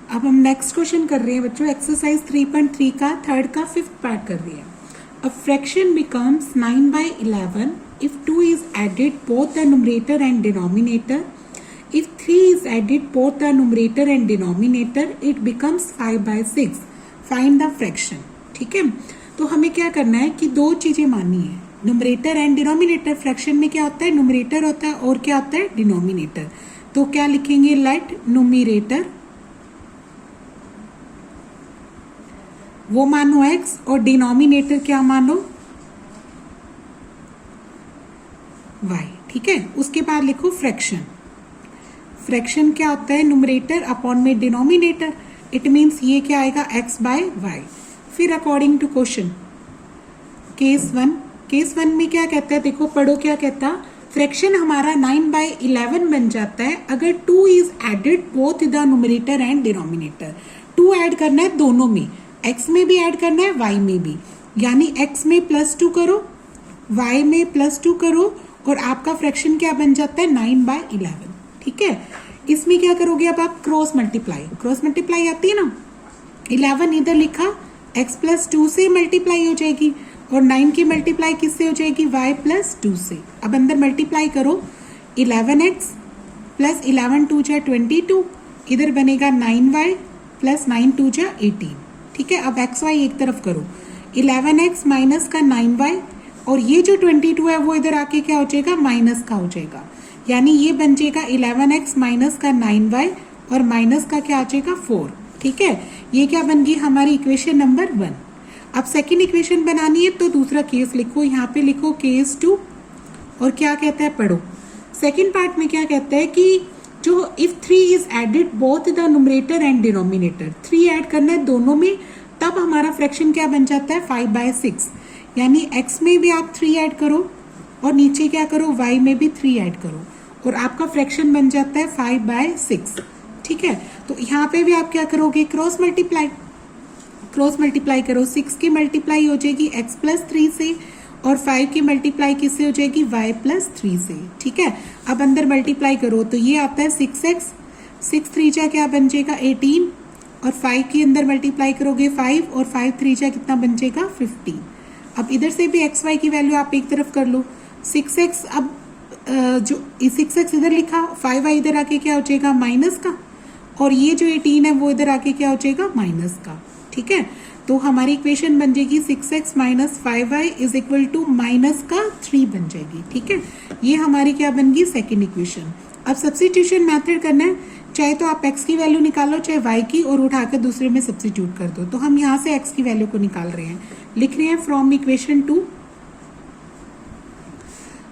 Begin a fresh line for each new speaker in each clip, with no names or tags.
अब हम next question कर रहे हैं बच्चों, एक्सरसाइज 3.3 का थर्ड का फिफ्थ पार्ट कर रहे हैं। A fraction becomes 9/11 if 2 is added both the numerator and denominator. If 3 is added both the numerator and denominator, it becomes 5/6. Find the fraction. ठीक है, तो हमें क्या करना है कि दो चीजें माननी है, न्यूमरेटर एंड डिनोमिनेटर। फ्रैक्शन में क्या होता है, न्यूमरेटर होता है और क्या होता है, डिनोमिनेटर। तो क्या लिखेंगे, लेट न्यूमरेटर वो मानो x और डिनोमिनेटर क्या मानो y। ठीक है, उसके बाद लिखो फ्रैक्शन। फ्रैक्शन क्या होता है, न्यूमरेटर अपॉन में डिनोमिनेटर। इट मीन्स ये क्या आएगा, x/y। फिर according to question case one में क्या कहता है, देखो पढ़ो क्या कहता, फ्रैक्शन हमारा 9/11 बन जाता है अगर 2 is added both the numerator and denominator. 2 add करना है दोनों में, x में भी ऐड करना है y में भी, यानी x में +2 करो, y में +2 करो और आपका फ्रैक्शन क्या बन जाता है, 9/11। ठीक है, इसमें क्या करोगे अब आप, क्रॉस मल्टीप्लाई आती है ना। 11 इधर लिखा, x +2 से मल्टीप्लाई हो जाएगी और 9 की मल्टीप्लाई किससे हो जाएगी, y +2 से। अब अंदर मल्टीप्लाई करो, 11x + 11 2 जा 22, इधर बनेगा 9y + 9 2 जा 18। ठीक है, अब एक्स वाई एक तरफ करो, 11x माइनस का 9y और ये जो 22 है वो इधर आके क्या हो जाएगा, माइनस का हो जाएगा, यानी ये बन जाएगा 11x माइनस का 9y और माइनस का क्या आ जाएगा 4। ठीक है, ये क्या बन गई हमारी इक्वेशन नंबर 1। अब सेकेंड इक्वेशन बनानी है तो दूसरा केस लिखो, यहाँ पे लिखो केस 2 और क्या कहता है पढ़ो। सेकेंड पार्ट में क्या कहता है कि जो if 3 is added both the numerator and denominator, 3 add करना है दोनों में, तब हमारा फ्रैक्शन क्या बन जाता है, 5/6। यानी x में भी आप 3 ऐड करो और नीचे क्या करो, y में भी 3 ऐड करो और आपका फ्रैक्शन बन जाता है 5/6। ठीक है, तो यहाँ पे भी आप क्या करोगे, क्रॉस मल्टीप्लाई करो, 6 की मल्टीप्लाई हो जाएगी x + 3 से और 5 की मल्टीप्लाई किससे हो जाएगी, y + 3 से। ठीक है, अब अंदर मल्टीप्लाई करो तो ये आता है 6x, 6 3 जा क्या बन जाएगा 18 और 5 के अंदर मल्टीप्लाई करोगे 5 और 5 3 जा कितना बन जाएगा 15। अब इधर से भी एक्स वाई की वैल्यू आप एक तरफ कर लो, 6x अब जो 6x इधर लिखा, 5y इधर आके क्या हो जाएगा माइनस का और ये जो 18 है वो इधर आके क्या हो जाएगा माइनस का। ठीक है, तो हमारी इक्वेशन बन जाएगी 6x - 5y = -3 बन जाएगी। ठीक है, ये हमारी क्या बन गई सेकेंड इक्वेशन। अब सब्स्टिट्यूशन मेथड करना है, चाहे तो आप x की वैल्यू निकालो चाहे y की और उठाकर दूसरे में सब्स्टिट्यूट कर दो। तो हम यहाँ से x की वैल्यू को निकाल रहे हैं, लिख रहे हैं फ्रॉम इक्वेशन 2।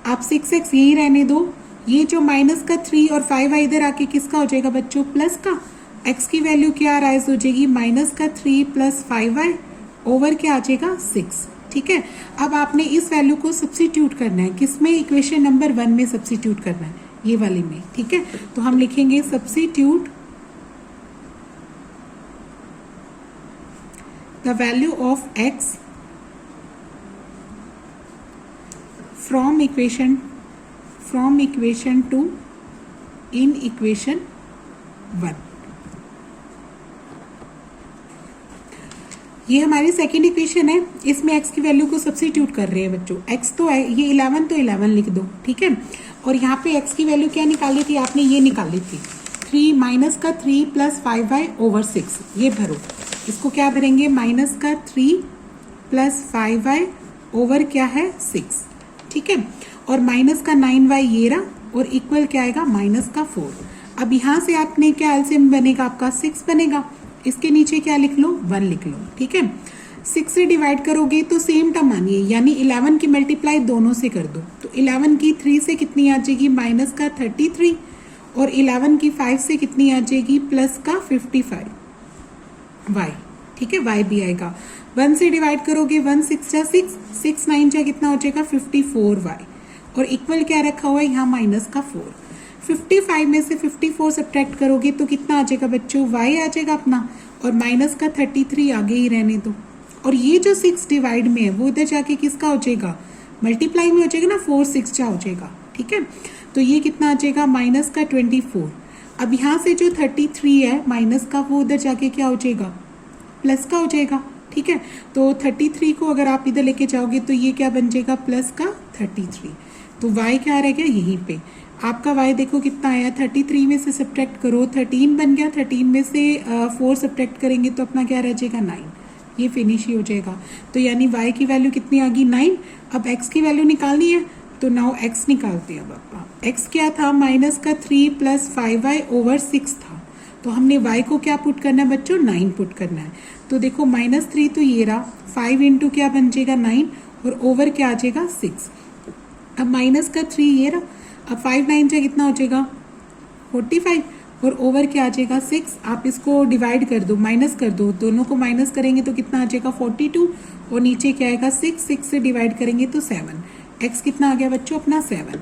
आप 6x यही रहने दो, ये जो -3 और 5y इधर आके किसका हो जाएगा बच्चों, प्लस का। x की वैल्यू क्या राइज हो जाएगी, -3 + 5y ओवर क्या आ जाएगा 6। ठीक है, अब आपने इस वैल्यू को सब्स्टिट्यूट करना है, किसमें, इक्वेशन नंबर 1 में सब्स्टिट्यूट करना है, ये वाली में। ठीक है, तो हम लिखेंगे substitute the value of x from equation 2 in equation 1। ये हमारी सेकेंड इक्वेशन है, इसमें x की वैल्यू को सब्स्टिट्यूट कर रहे हैं बच्चों। x तो है, ये 11 तो 11 लिख दो। ठीक है, और यहाँ पे x की वैल्यू क्या निकाली थी आपने, ये निकाली थी 3 + 5y ओवर 6। ये भरो, इसको क्या भरेंगे, -3 + 5y ओवर क्या है 6। ठीक है, और -9y ये रहा और इक्वल क्या आएगा -4। अब यहाँ से आपने क्या एलसीएम बनेगा आपका 6 बनेगा, इसके नीचे क्या लिख लो 1 लिख लो। ठीक है, 6 से डिवाइड करोगे तो सेम टर्म आनी है, यानी 11 की मल्टीप्लाई दोनों से कर दो, तो 11 की 3 से कितनी आ जाएगी, -33 और 11 की 5 से कितनी आ जाएगी, +55 y। ठीक है, y भी आएगा। 1 से डिवाइड करोगे 1 6 जा 6, 6 9 जा कितना हो जाएगा 54y और इक्वल क्या रखा हुआ है यहाँ -4। 55 में से 54 सब्ट्रैक्ट करोगे तो कितना आ जाएगा बच्चों, y आ जाएगा अपना और -33 आगे ही रहने दो। और ये जो 6 डिवाइड में है वो इधर जाके किसका हो जाएगा, मल्टीप्लाई में हो जाएगा ना, 4 6 जा हो जाएगा। ठीक है, तो ये कितना आ जाएगा -24 अब यहाँ से जो 33 है माइनस का वो उधर जाके क्या हो जाएगा, प्लस का हो जाएगा। ठीक है, तो 33 को अगर आप इधर लेके जाओगे तो ये क्या बन जाएगा, प्लस का 33। तो y क्या रह गया यहीं पे, आपका y देखो कितना आया, 33 में से सब्ट्रैक्ट करो 13 बन गया, 13 में से 4 सब्ट्रैक्ट करेंगे तो अपना क्या रह जाएगा 9, ये फिनिश ही हो जाएगा। तो यानी y की वैल्यू कितनी आ गई 9। अब x की वैल्यू निकालनी है तो नाउ x निकालते हैं। अब x क्या था, माइनस का 3 प्लस 5y ओवर 6 था, तो हमने y को क्या पुट करना है बच्चों, 9 पुट करना है। तो देखो -3 तो ये रहा, 5 इंटू क्या बन जाएगा 9 और ओवर क्या आ जाएगा 6। अब माइनस का 3 ये रहा, अब 5 9 से कितना हो जाएगा 45 और ओवर क्या आ जाएगा 6। आप इसको डिवाइड कर दो, माइनस कर दो, दोनों को माइनस करेंगे तो कितना आ जाएगा 42 और नीचे क्या आएगा 6 से डिवाइड करेंगे तो 7। x कितना आ गया बच्चों अपना 7,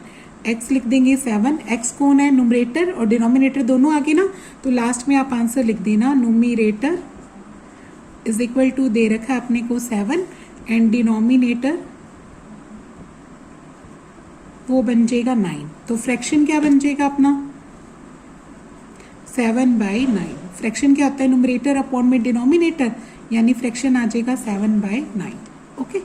x लिख देंगे 7। x कौन है, नुमरेटर और डिनोमिनेटर दोनों आगे ना, तो लास्ट में आप आंसर लिख देना नुमरेटर इज इक्वल टू दे रखा है अपने को 7 एंड डिनोमिनेटर वो बन जाएगा 9। तो फ्रैक्शन क्या बन जाएगा अपना 7/9। फ्रैक्शन क्या होता है, नुमरेटर अपॉन में डिनोमिनेटर, यानी फ्रैक्शन आ जाएगा 7/9। ओके।